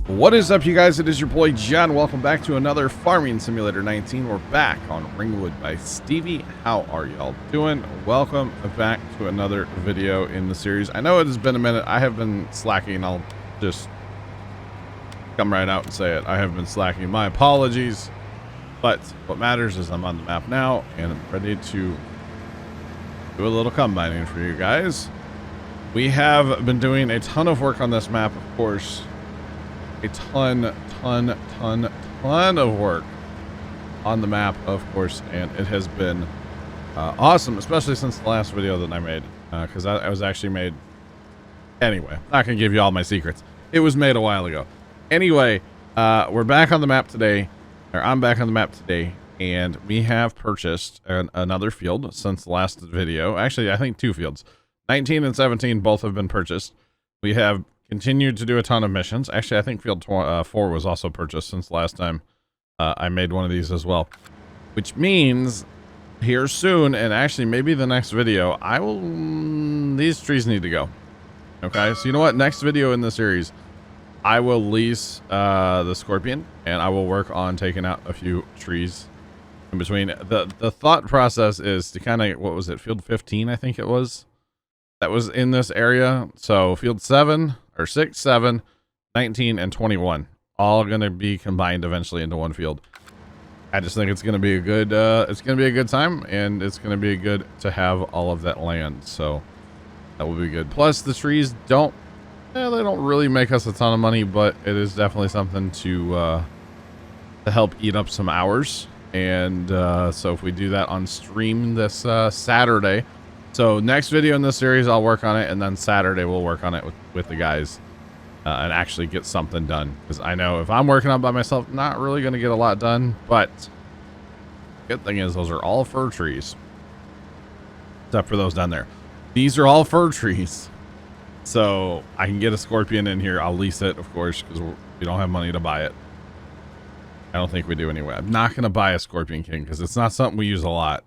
What is up, you guys? It is your boy John. Welcome back to another Farming Simulator 19. We're back on Ringwood by Stevie. How are y'all doing? Welcome back to another video in the series. I know it has been a minute. I have been slacking. I'll just come right out and say it. I have been slacking. My apologies. But what matters is I'm on the map now and I'm ready to do a little combining for you guys. We have been doing a ton of work on this map, of course. A ton of work on the map, of course, and it has been awesome, especially since the last video that I made, because I was actually made anyway. Not gonna give you all my secrets. It was made a while ago. Anyway, we're back on the map today, or I'm back on the map today, and we have purchased another field since the last video. Actually, I think 2 fields. 19 and 17 both have been purchased. We have continued to do a ton of missions. Actually, I think field 4 was also purchased since last time I made one of these as well. Which means here soon, and actually maybe the next video, I will... these trees need to go. Okay, so you know what? Next video in the series, I will lease the Scorpion, and I will work on taking out a few trees in between. The thought process is to kind of, what was it, field 15, I think it was? That was in this area. So field 7... or 6, 7, 19, and 21, all going to be combined eventually into one field. I just think it's going to be a good, time, and it's going to be good to have all of that land. So that will be good. Plus, the trees don't really make us a ton of money, but it is definitely something to help eat up some hours. And so if we do that on stream this Saturday. So next video in this series, I'll work on it, and then Saturday we'll work on it with the guys and actually get something done. Because I know if I'm working on it by myself, not really going to get a lot done. But good thing is those are all fir trees, except for those down there. These are all fir trees, so I can get a Scorpion in here. I'll lease it, of course, because we don't have money to buy it. I don't think we do anyway. I'm not going to buy a Scorpion King because it's not something we use a lot.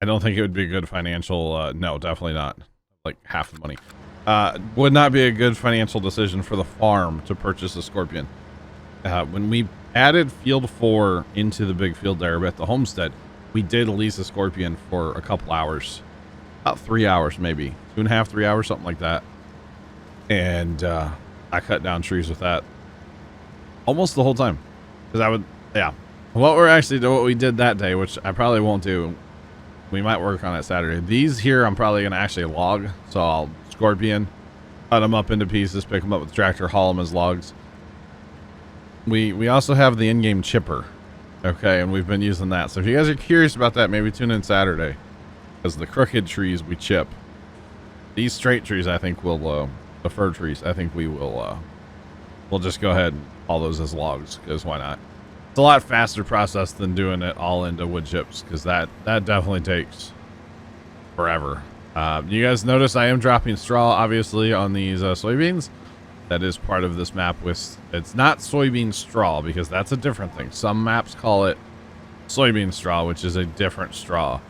I don't think it would be a good financial, no, definitely not. Like half the money. Would not be a good financial decision for the farm to purchase a Scorpion. When we added field 4 into the big field there at the homestead, we did lease a Scorpion for a couple hours. About 3 hours, maybe. 2.5, 3 hours, something like that. And I cut down trees with that almost the whole time. Because what we did that day, which I probably won't do. We might work on it Saturday. These here I'm probably going to actually log. So I'll Scorpion, cut them up into pieces, pick them up with the tractor, haul them as logs. We also have the in-game chipper. Okay, and we've been using that. So if you guys are curious about that, maybe tune in Saturday. Because the crooked trees we chip. These straight trees I think will, the fir trees, I think we will, we'll just go ahead and haul those as logs. Because why not? It's a lot faster process than doing it all into wood chips, because that definitely takes forever. You guys notice I am dropping straw, obviously, on these soybeans. That is part of this map. It's not soybean straw, because that's a different thing. Some maps call it soybean straw, which is a different straw.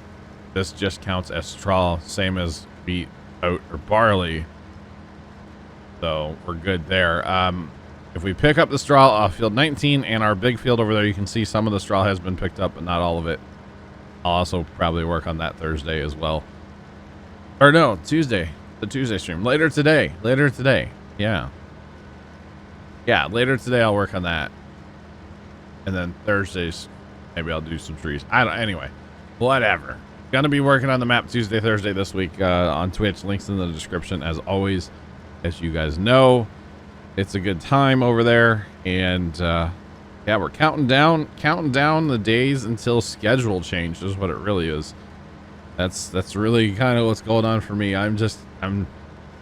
This just counts as straw, same as wheat, oat, or barley. So we're good there. If we pick up the straw off field 19 and our big field over there, you can see some of the straw has been picked up, but not all of it. I'll also probably work on that Thursday as well. Or no, Tuesday. The Tuesday stream. Later today. Yeah. Yeah, later today I'll work on that. And then Thursdays, maybe I'll do some trees. Anyway, whatever. Gonna be working on the map Tuesday, Thursday this week on Twitch. Links in the description as always. As you guys know, it's a good time over there, and yeah, we're counting down the days until schedule change is what it really is. That's really kind of what's going on for me. I'm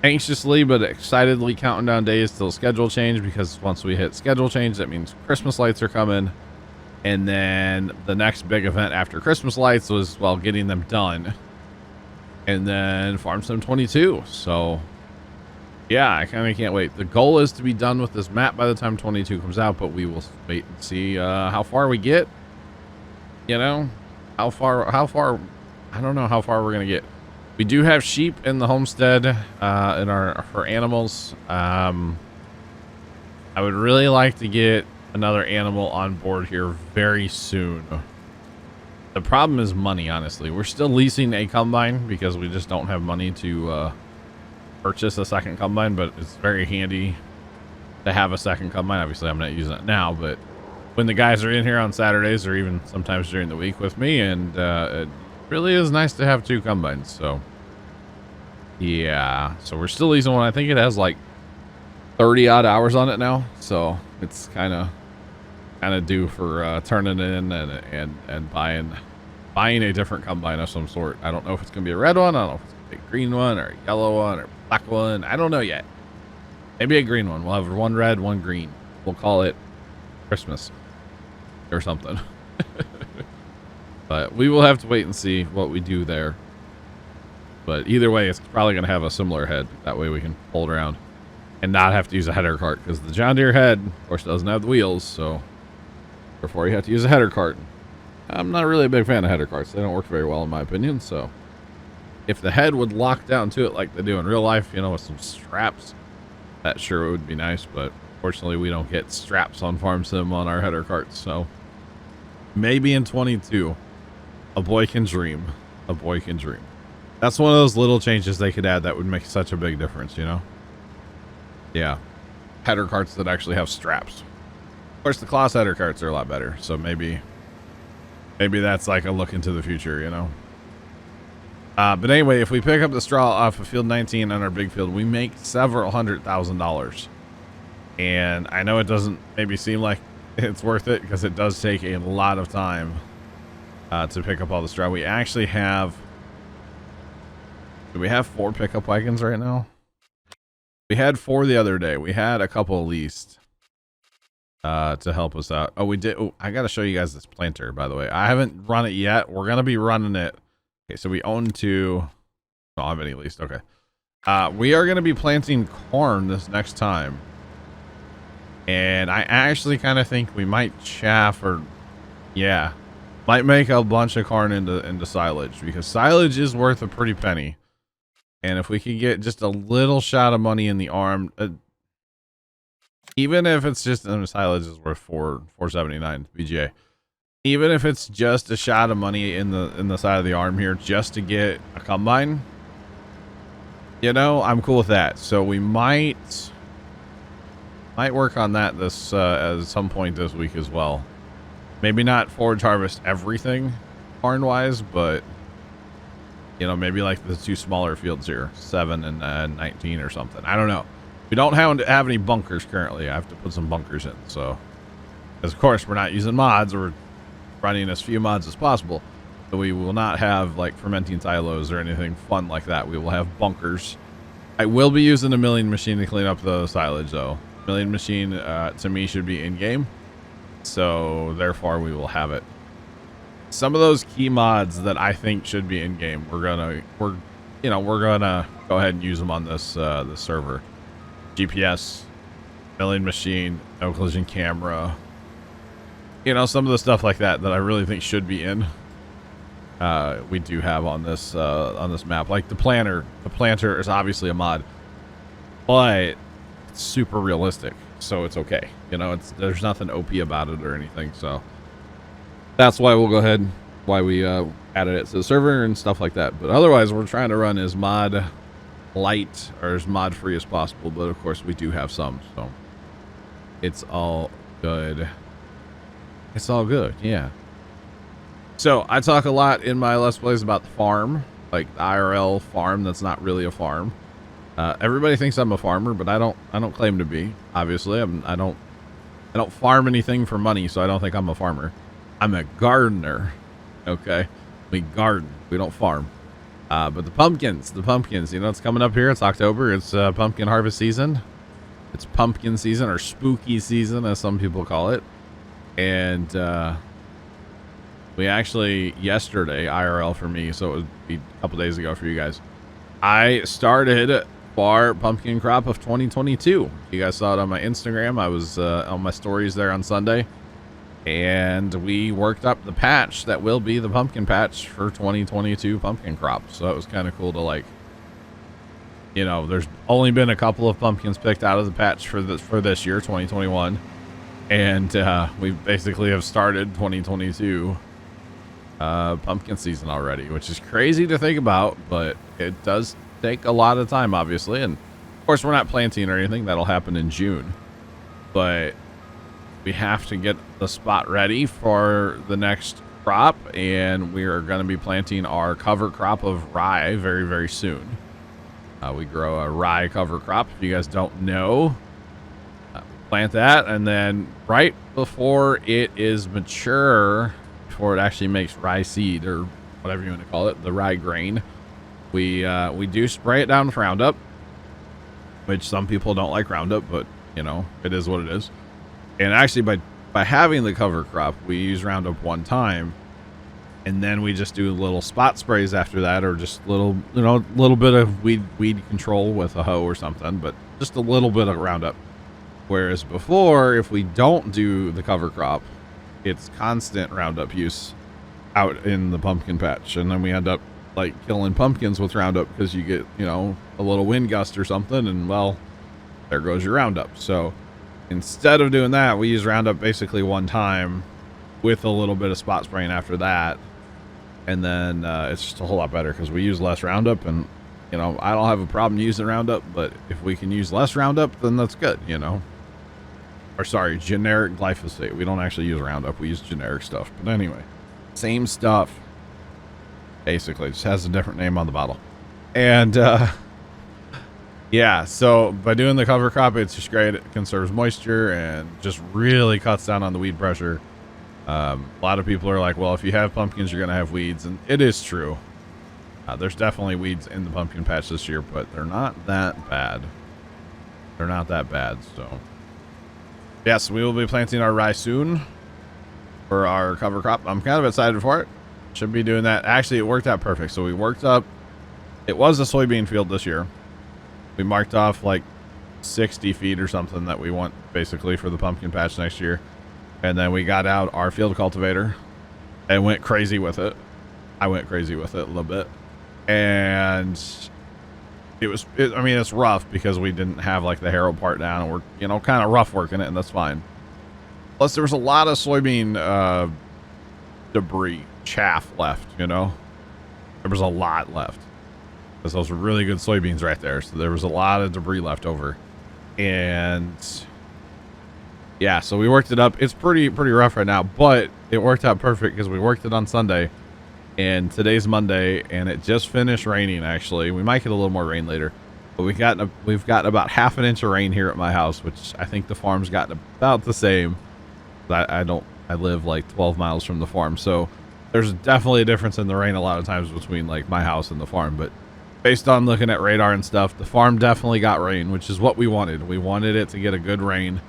anxiously but excitedly counting down days till schedule change, because once we hit schedule change, that means Christmas lights are coming, and then the next big event after Christmas lights was, well, getting them done, and then Farm Sim 22. So yeah, I kind of can't wait. The goal is to be done with this map by the time 22 comes out, but we will wait and see how far we get. You know, how far, I don't know how far we're going to get. We do have sheep in the homestead for animals. I would really like to get another animal on board here very soon. The problem is money, honestly. We're still leasing a combine because we just don't have money to purchase a second combine, but it's very handy to have a second combine. Obviously, I'm not using it now, but when the guys are in here on Saturdays or even sometimes during the week with me, and it really is nice to have two combines. So, yeah. So we're still leasing one. I think it has like 30 odd hours on it now, so it's kind of due for turning in and buying a different combine of some sort. I don't know if it's gonna be a red one. I don't know if it's gonna be a green one or a yellow one or black one. I don't know yet. Maybe a green one. We'll have one red, one green. We'll call it Christmas or something. But we will have to wait and see what we do there. But either way, it's probably gonna have a similar head. That way we can pull it around and not have to use a header cart, because the John Deere head, of course, doesn't have the wheels, so therefore you have to use a header cart. I'm not really a big fan of header carts. They don't work very well in my opinion, so if the head would lock down to it like they do in real life, you know, with some straps, that sure would be nice, but fortunately we don't get straps on Farm Sim on our header carts, so maybe in 22, a boy can dream. A boy can dream. That's one of those little changes they could add that would make such a big difference, you know? Yeah, header carts that actually have straps. Of course, the Claas header carts are a lot better, so maybe that's like a look into the future, you know. But anyway, if we pick up the straw off of field 19 on our big field, we make several $100,000. And I know it doesn't maybe seem like it's worth it because it does take a lot of time to pick up all the straw. We actually have, do we have 4 pickup wagons right now? We had 4 the other day. We had a couple leased to help us out. Oh, we did. Oh, I got to show you guys this planter, by the way. I haven't run it yet. We're going to be running it. Okay, so we own 2. I don't have any leased. Okay. We are going to be planting corn this next time. And I actually kind of think we might chaff or, yeah, might make a bunch of corn into silage, because silage is worth a pretty penny. And if we could get just a little shot of money in the arm, even if it's just, silage is worth $4.79 BGA. Even if it's just a shot of money in the side of the arm here, just to get a combine, you know, I'm cool with that. So we might work on that this at some point this week as well. Maybe not forage harvest everything corn wise, but you know, maybe like the 2 smaller fields here, 7 and 19 or something. I don't know. We don't have any bunkers currently. I have to put some bunkers in. So, because of course we're not using mods. We're running as few mods as possible. So we will not have like fermenting silos or anything fun like that. We will have bunkers. I will be using the milling machine to clean up the silage though. Milling machine to me should be in game. So therefore we will have it. Some of those key mods that I think should be in game, we're gonna go ahead and use them on this this server. GPS, milling machine, no collision camera. You know, some of the stuff like that I really think should be in. We do have on this map, like the planter. The planter is obviously a mod, but it's super realistic, so it's okay. You know, there's nothing OP about it or anything, so. That's why we'll go ahead, why we added it to the server and stuff like that. But otherwise, we're trying to run as mod light or as mod free as possible. But of course, we do have some, so it's all good. It's all good, yeah. So I talk a lot in my Let's Plays about the farm, like the IRL farm that's not really a farm. Everybody thinks I'm a farmer, but I don't claim to be. Obviously, I don't farm anything for money, so I don't think I'm a farmer. I'm a gardener, okay? We garden, we don't farm. But the pumpkins, you know, it's coming up here. It's October. It's pumpkin harvest season. It's pumpkin season, or spooky season, as some people call it. And we actually, yesterday, IRL for me, so it would be a couple days ago for you guys, I started our pumpkin crop of 2022. You guys saw it on my Instagram. I was on my stories there on Sunday. And we worked up the patch that will be the pumpkin patch for 2022 pumpkin crop. So it was kind of cool to like You know, there's only been a couple of pumpkins picked out of the patch for this year, 2021, and we basically have started 2022 pumpkin season already, which is crazy to think about, but it does take a lot of time, obviously. And of course, we're not planting or anything. That'll happen in June, but we have to get the spot ready for the next crop, and we are going to be planting our cover crop of rye very, very soon. We grow a rye cover crop. If you guys don't know, plant that, and then right before it is mature, before it actually makes rye seed or whatever you want to call it, the rye grain, we do spray it down with Roundup, which some people don't like Roundup, but you know, it is what it is. And actually, by having the cover crop, we use Roundup one time, and then we just do little spot sprays after that, or just little bit of weed control with a hoe or something, but just a little bit of Roundup. Whereas before, if we don't do the cover crop, it's constant Roundup use out in the pumpkin patch, and then we end up like killing pumpkins with Roundup because you get, you know, a little wind gust or something, and well, there goes your Roundup. So instead of doing that, we use Roundup basically one time with a little bit of spot spraying after that, and then it's just a whole lot better because we use less Roundup. And you know, I don't have a problem using Roundup, but if we can use less Roundup, then that's good, you know. Or sorry, generic glyphosate. We don't actually use Roundup, we use generic stuff. But anyway, same stuff basically, just has a different name on the bottle. And yeah, so by doing the cover crop, it's just great. It conserves moisture and just really cuts down on the weed pressure. A lot of people are like, well, if you have pumpkins, you're gonna have weeds, and it is true. There's definitely weeds in the pumpkin patch this year, but they're not that bad. They're not that bad. So yes, we will be planting our rye soon for our cover crop. I'm kind of excited for it. Should be doing that. Actually, it worked out perfect. So we worked up, it was a soybean field this year. We marked off like 60 feet or something that we want basically for the pumpkin patch next year. And then we got out our field cultivator and went crazy with it. I went crazy with it a little bit. And I mean, it's rough because we didn't have like the harrow part down, and we're, you know, kind of rough working it, and that's fine. Plus, there was a lot of soybean debris, chaff left, you know. There was a lot left because those were really good soybeans right there. So there was a lot of debris left over. And yeah, so we worked it up. It's pretty rough right now, but it worked out perfect because we worked it on Sunday, and today's Monday, and it just finished raining. Actually, we might get a little more rain later, but we've gotten about half an inch of rain here at my house, which I think the farm's gotten about the same. I live like 12 miles from the farm, so there's definitely a difference in the rain a lot of times between like my house and the farm. But based on looking at radar and stuff, the farm definitely got rain, which is what we wanted. We wanted it to get a good rain,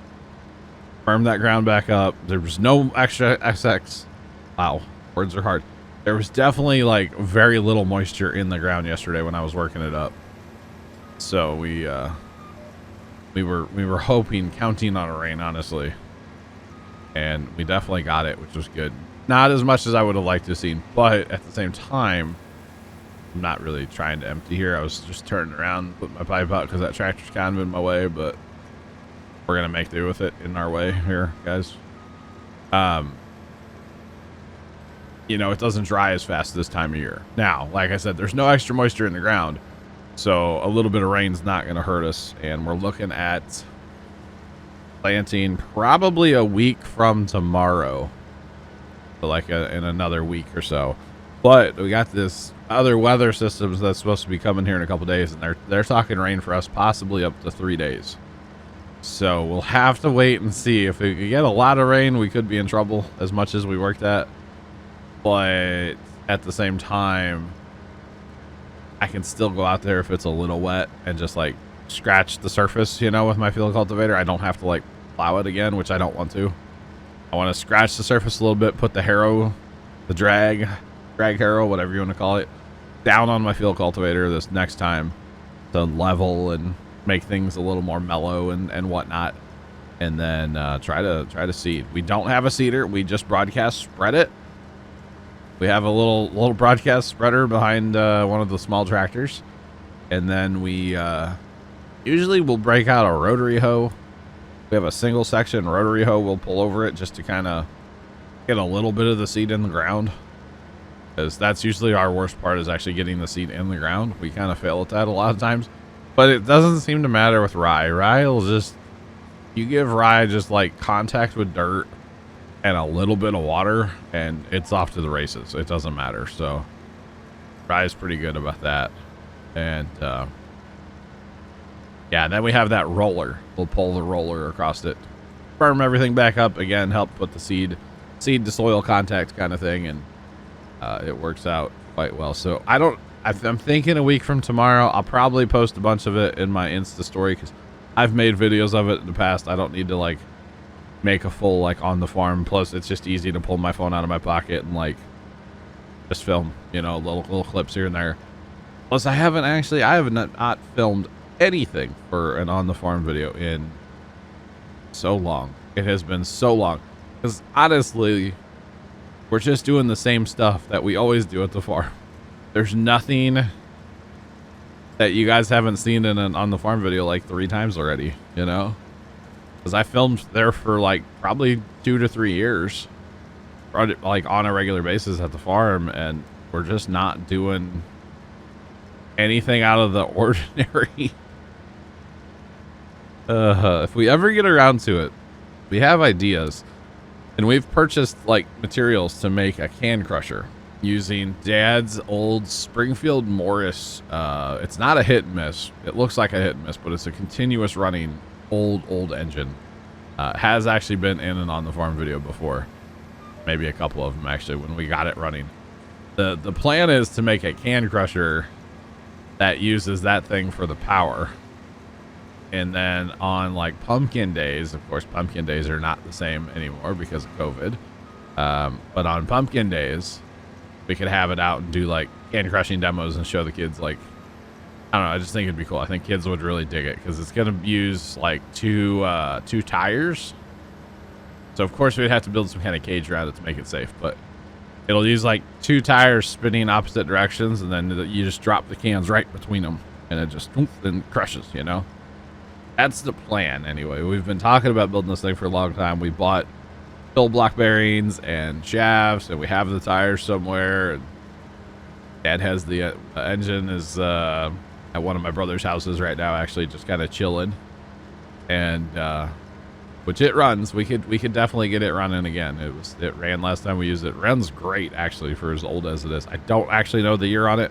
firm that ground back up. There was no extra XX. Wow, words are hard. There was definitely like very little moisture in the ground yesterday when I was working it up. So we were hoping, counting on a rain, honestly. And we definitely got it, which was good. Not as much as I would have liked to have seen, but at the same time, I'm not really trying to empty here. I was just turning around, putting my pipe out because that tractor's kind of in my way, but we're going to make do with it in our way here, guys. You know, it doesn't dry as fast this time of year. Now, like I said, there's no extra moisture in the ground, so a little bit of rain's not going to hurt us. And we're looking at planting probably a week from tomorrow, so like in another week or so. But we got this other weather systems that's supposed to be coming here in a couple days, and they're talking rain for us possibly up to 3 days. So we'll have to wait and see. If we get a lot of rain, we could be in trouble as much as we worked at. But at the same time, I can still go out there if it's a little wet and just like scratch the surface, you know, with my field cultivator. I don't have to like plow it again, which I don't want to. I want to scratch the surface a little bit, put the harrow, the drag harrow, whatever you want to call it, down on my field cultivator this next time to level and make things a little more mellow and whatnot. And then try to seed. We don't have a seeder. We just broadcast spread it. We have a little broadcast spreader behind one of the small tractors, And then we usually we'll break out a rotary hoe. We have a single section rotary hoe. We'll pull over it just to kind of get a little bit of the seed in the ground, because that's usually our worst part, is actually getting the seed in the ground. We kind of fail at that a lot of times, but it doesn't seem to matter with rye. Rye will just, you give rye just like contact with dirt and a little bit of water and it's off to the races. It doesn't matter. So rye is pretty good about that. And yeah, then we have that roller. We'll pull the roller across it, firm everything back up again, help put the seed to soil contact kind of thing, and it works out quite well. So I'm thinking a week from tomorrow, I'll probably post a bunch of it in my Insta story, because I've made videos of it in the past. I don't need to like make a full like on the farm. Plus, it's just easy to pull my phone out of my pocket and like just film, you know, little clips here and there. Plus, I have not filmed anything for an on the farm video in so long. It has been so long, because honestly, we're just doing the same stuff that we always do at the farm. There's nothing that you guys haven't seen in an on the farm video like 3 times already, you know, because I filmed there for like probably 2 to 3 years, like on a regular basis at the farm, and we're just not doing anything out of the ordinary. If we ever get around to it, we have ideas, and we've purchased like materials to make a can crusher using Dad's old Springfield Morris. It's not a hit and miss. It looks like a hit and miss, but it's a continuous running old engine. Has actually been in and on the farm video before, maybe a couple of them actually, when we got it running. The plan is to make a can crusher that uses that thing for the power. And then on like pumpkin days, of course, pumpkin days are not the same anymore because of COVID. But on pumpkin days, we could have it out and do like can crushing demos and show the kids, like, I don't know, I just think it'd be cool. I think kids would really dig it, because it's going to use like two tires. So of course we'd have to build some kind of cage around it to make it safe, but it'll use like 2 tires spinning opposite directions, and then you just drop the cans right between them, and it just then crushes, you know. That's the plan anyway. We've been talking about building this thing for a long time. We bought fill block bearings and shafts, and we have the tires somewhere, and Dad has the engine is at one of my brother's houses right now, actually just kind of chilling, and which it runs. We could definitely get it running again. It ran last time we used it. Runs great actually for as old as it is. I don't actually know the year on it,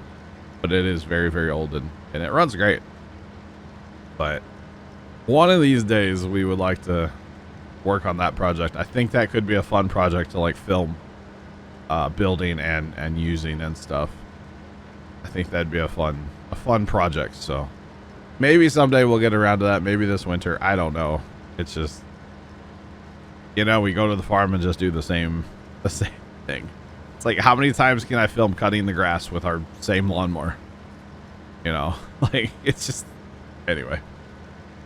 but it is very, very old, and it runs great. But one of these days we would like to work on that project. I think that could be a fun project to like film building and using and stuff. I think that'd be a fun project. So maybe someday we'll get around to that. Maybe this winter. I don't know. It's just, you know, we go to the farm and just do the same thing. It's like, how many times can I film cutting the grass with our same lawnmower? You know, like, it's just, anyway.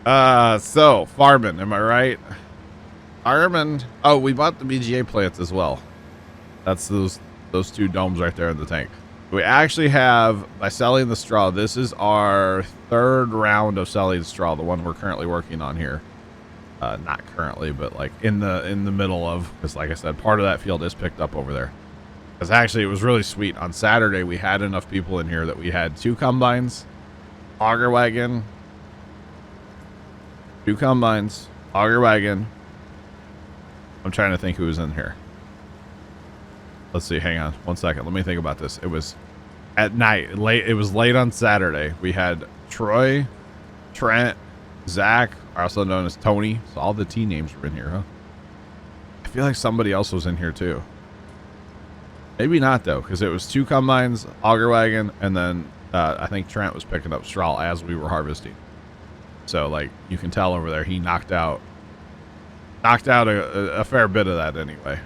So farming, am I right? Farming. Oh, we bought the BGA plants as well. That's those 2 domes right there in the tank. We actually have, by selling the straw, this is our 3rd round of selling straw, the one we're currently working on here. Not currently, but like in the middle of, because like I said, part of that field is picked up over there. Because actually it was really sweet. On Saturday, we had enough people in here that we had 2 combines, auger wagon, 2 combines, auger wagon. I'm trying to think who was in here. Let's see. Hang on 1 second. Let me think about this. It was at night, late. It was late on Saturday. We had Troy, Trent, Zach, also known as Tony. So all the T names were in here, huh? I feel like somebody else was in here too. Maybe not though, because it was 2 combines, auger wagon, and then I think Trent was picking up straw as we were harvesting. So like you can tell over there, he knocked out a fair bit of that anyway.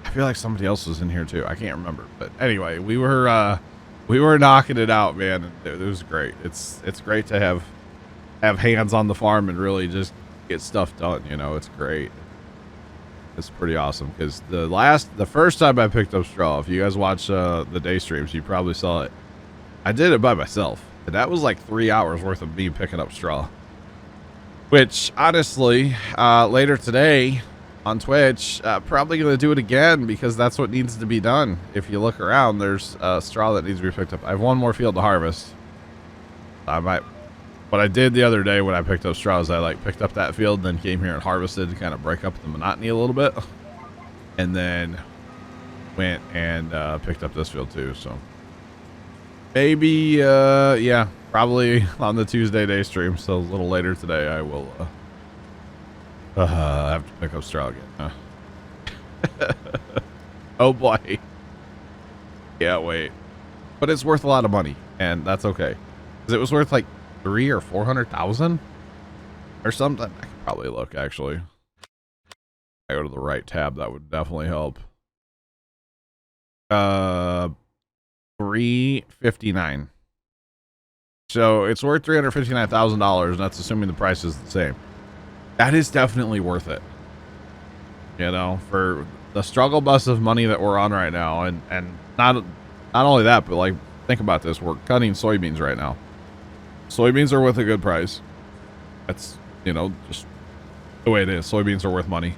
I feel like somebody else was in here too. I can't remember, but anyway, we were knocking it out, man. It was great. It's great to have hands on the farm and really just get stuff done. You know, it's great. It's pretty awesome, because the first time I picked up straw, if you guys watch the day streams, you probably saw it. I did it by myself. And that was like 3 hours worth of me picking up straw. Which, honestly, later today on Twitch, probably going to do it again because that's what needs to be done. If you look around, there's straw that needs to be picked up. I have one more field to harvest. What I did the other day when I picked up straw is I like picked up that field and then came here and harvested to kind of break up the monotony a little bit. And then went and picked up this field too. So maybe, yeah, probably on the Tuesday day stream. So a little later today, I will have to pick up straw again. Oh boy. Yeah, wait. But it's worth a lot of money, and that's okay. Because it was worth like 300,000 or 400,000 or something. I could probably look, actually. I go to the right tab, that would definitely help. 359. So it's worth $359,000, and that's assuming the price is the same. That is definitely worth it. You know, for the struggle bus of money that we're on right now, and not only that, but like, think about this: we're cutting soybeans right now. Soybeans are worth a good price. That's, you know, just the way it is. Soybeans are worth money.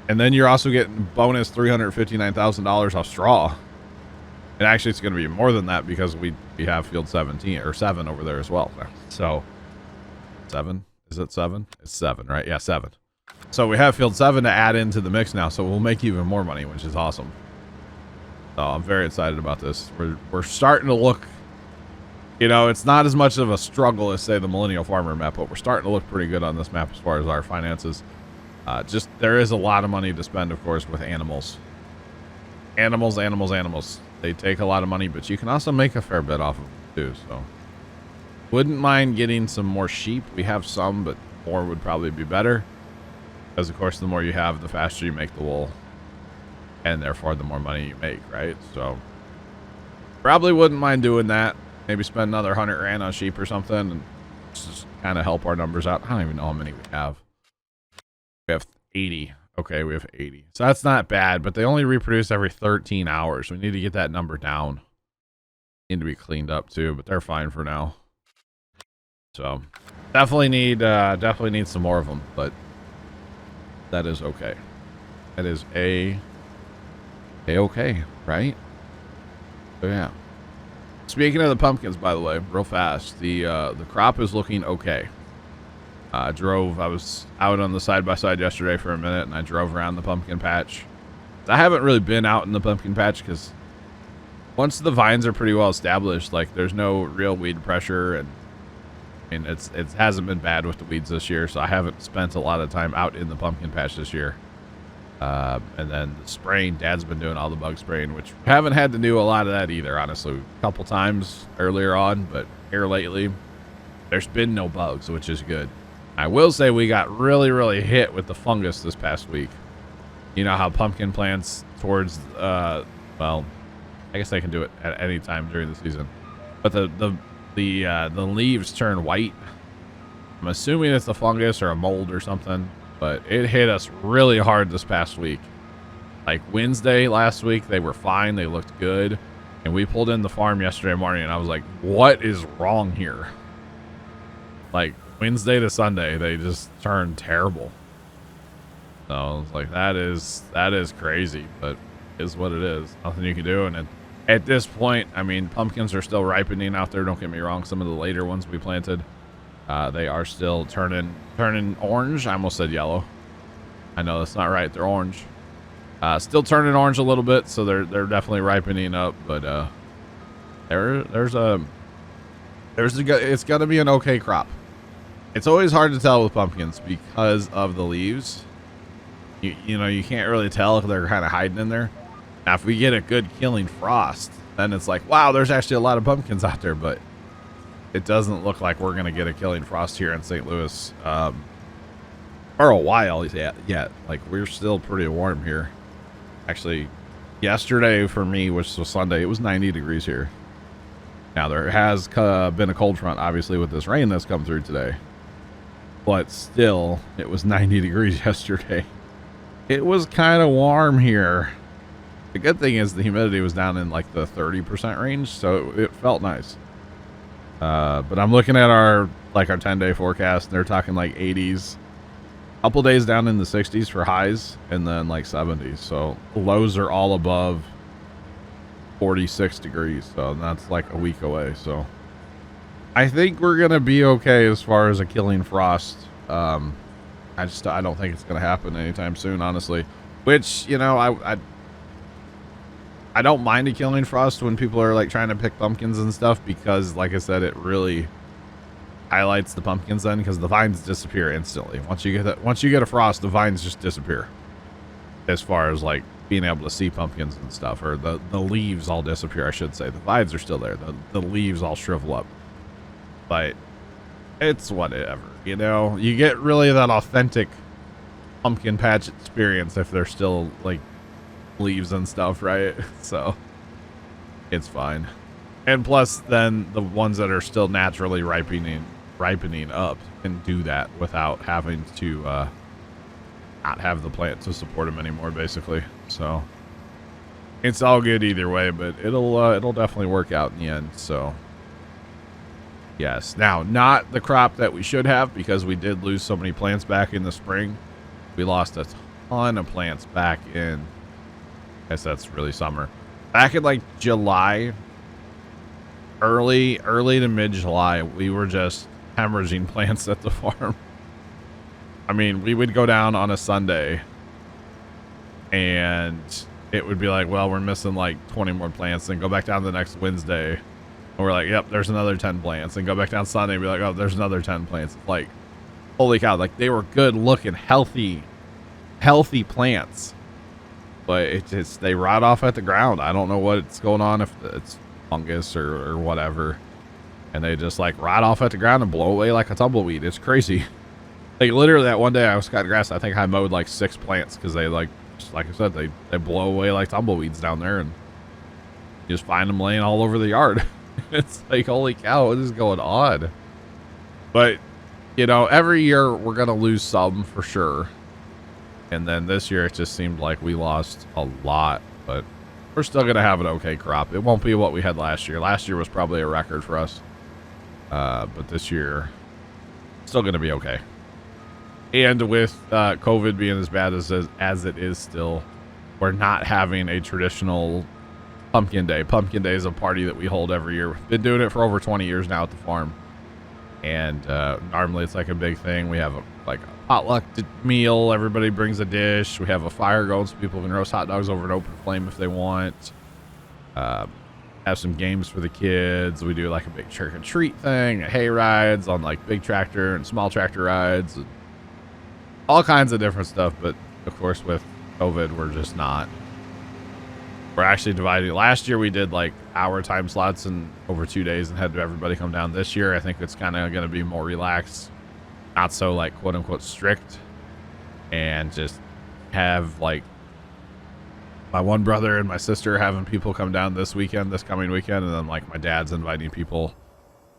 And then you're also getting bonus $359,000 off straw. And actually, it's going to be more than that because we have field 17 or 7 over there as well. So 7, is it 7? It's 7, right? Yeah, 7. So we have field 7 to add into the mix now. So we'll make even more money, which is awesome. So I'm very excited about this. We're starting to look, you know, it's not as much of a struggle as, say, the Millennial Farmer map, but we're starting to look pretty good on this map as far as our finances. Just, there is a lot of money to spend, of course, with animals. Animals. They take a lot of money, but you can also make a fair bit off of them, too. So, wouldn't mind getting some more sheep. We have some, but more would probably be better. Because, of course, the more you have, the faster you make the wool. And, therefore, the more money you make, right? So, probably wouldn't mind doing that. Maybe spend another 100 grand on sheep or something and just kind of help our numbers out. I don't even know how many we have. We have 80. Okay, we have 80. So that's not bad, but they only reproduce every 13 hours. We need to get that number down. Need to be cleaned up too, but they're fine for now. So definitely need some more of them, but that is okay. That is okay, right? So yeah. Speaking of the pumpkins, by the way, real fast, the crop is looking okay. I was out on the side-by-side yesterday for a minute, and I drove around the pumpkin patch. I haven't really been out in the pumpkin patch because once the vines are pretty well established, like, there's no real weed pressure, and I mean, it hasn't been bad with the weeds this year, so I haven't spent a lot of time out in the pumpkin patch this year. And then the spraying, Dad's been doing all the bug spraying, which haven't had to do a lot of that either, honestly. A couple times earlier on, but here lately, there's been no bugs, which is good. I will say we got really, really hit with the fungus this past week. You know how pumpkin plants towards, well, I guess they can do it at any time during the season. But the leaves turn white. I'm assuming it's a fungus or a mold or something, but it hit us really hard this past week. Like Wednesday last week, they were fine. They looked good. And we pulled in the farm yesterday morning, and I was like, what is wrong here? Like, Wednesday to Sunday, they just turned terrible. So I was like, that is crazy, but it is what it is. Nothing you can do. And at this point, I mean, pumpkins are still ripening out there. Don't get me wrong. Some of the later ones we planted, they are still turning orange. I almost said yellow. I know that's not right. They're orange. Still turning orange a little bit, so they're definitely ripening up. But it's gonna be an okay crop. It's always hard to tell with pumpkins because of the leaves. You know, you can't really tell if they're kind of hiding in there. Now, if we get a good killing frost, then it's like, wow, there's actually a lot of pumpkins out there, but it doesn't look like we're going to get a killing frost here in St. Louis for a while yet. Like, we're still pretty warm here. Actually, yesterday for me, which was Sunday, it was 90 degrees here. Now, there has been a cold front, obviously, with this rain that's come through today. But still, it was 90 degrees yesterday. It was kind of warm here. The good thing is the humidity was down in like the 30% range, so it felt nice. But I'm looking at our 10-day forecast, and they're talking like 80s. Couple days down in the 60s for highs, and then like 70s. So lows are all above 46 degrees. So that's like a week away. So I think we're gonna be okay as far as a killing frost. I don't think it's gonna happen anytime soon, honestly. Which, you know, I don't mind a killing frost when people are like trying to pick pumpkins and stuff, because like I said, it really highlights the pumpkins then, because the vines disappear instantly. Once you get a frost, the vines just disappear. As far as like being able to see pumpkins and stuff, or the leaves all disappear, I should say. The vines are still there. The leaves all shrivel up. But it's whatever, you know. You get really that authentic pumpkin patch experience if they're still like leaves and stuff, right? So it's fine. And plus, then the ones that are still naturally ripening up can do that without having to not have the plant to support them anymore, basically. So it's all good either way, but it'll definitely work out in the end. So yes, now not the crop that we should have, because we did lose so many plants back in the spring. We lost a ton of plants back in, I guess that's really summer, back in like July. Early to mid-July, we were just hemorrhaging plants at the farm. I mean, we would go down on a Sunday and it would be like, well, we're missing like 20 more plants, then go back down the next Wednesday and we're like, yep, there's another 10 plants, and go back down Sunday and be like, oh, there's another 10 plants. Like, holy cow, like they were good looking, healthy plants, but it just, they rot off at the ground. I don't know what's going on, if it's fungus or whatever, and they just like rot off at the ground and blow away like a tumbleweed. It's crazy. Like literally that one day I was cutting grass, I think I mowed like 6 plants, because they like I said, they blow away like tumbleweeds down there, and you just find them laying all over the yard. It's like, holy cow, what is going on? But you know, every year we're gonna lose some for sure, and then this year it just seemed like we lost a lot, but we're still going to have an okay crop. It won't be what we had last year. Last year was probably a record for us. But this year, still going to be okay. And with COVID being as bad as it is still, we're not having a traditional Pumpkin Day. Pumpkin Day is a party that we hold every year. We've been doing it for over 20 years now at the farm. And normally it's like a big thing. We have a potluck meal. Everybody brings a dish. We have a fire going so people can roast hot dogs over an open flame if they want. Have some games for the kids. We do like a big trick or treat thing, hay rides on like big tractor and small tractor rides, and all kinds of different stuff. But of course, with COVID, we're actually dividing. Last year we did like hour time slots and over 2 days and had everybody come down. This year I think it's kind of going to be more relaxed, not so like quote unquote strict, and just have like my one brother and my sister having people come down this coming weekend, and then like my dad's inviting people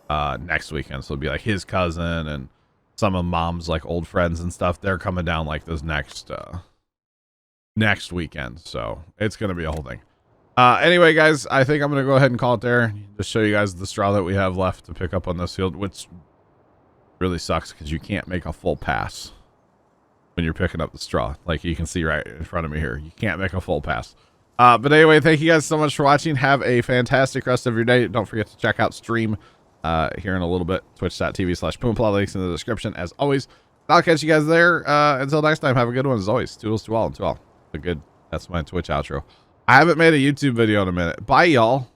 next weekend. So it'll be like his cousin and some of mom's like old friends and stuff. They're coming down like this next weekend. So it's going to be a whole thing. Anyway, guys, I think I'm going to go ahead and call it there. Just show you guys the straw that we have left to pick up on this field, which really sucks because you can't make a full pass when you're picking up the straw. Like you can see right in front of me here, you can't make a full pass. But anyway, thank you guys so much for watching. Have a fantastic rest of your day. Don't forget to check out stream here in a little bit, twitch.tv/PumaPlow, links in the description as always. I'll catch you guys there. Until next time, have a good one as always. Toodles to all and to all. That's my Twitch outro. I haven't made a YouTube video in a minute. Bye, y'all.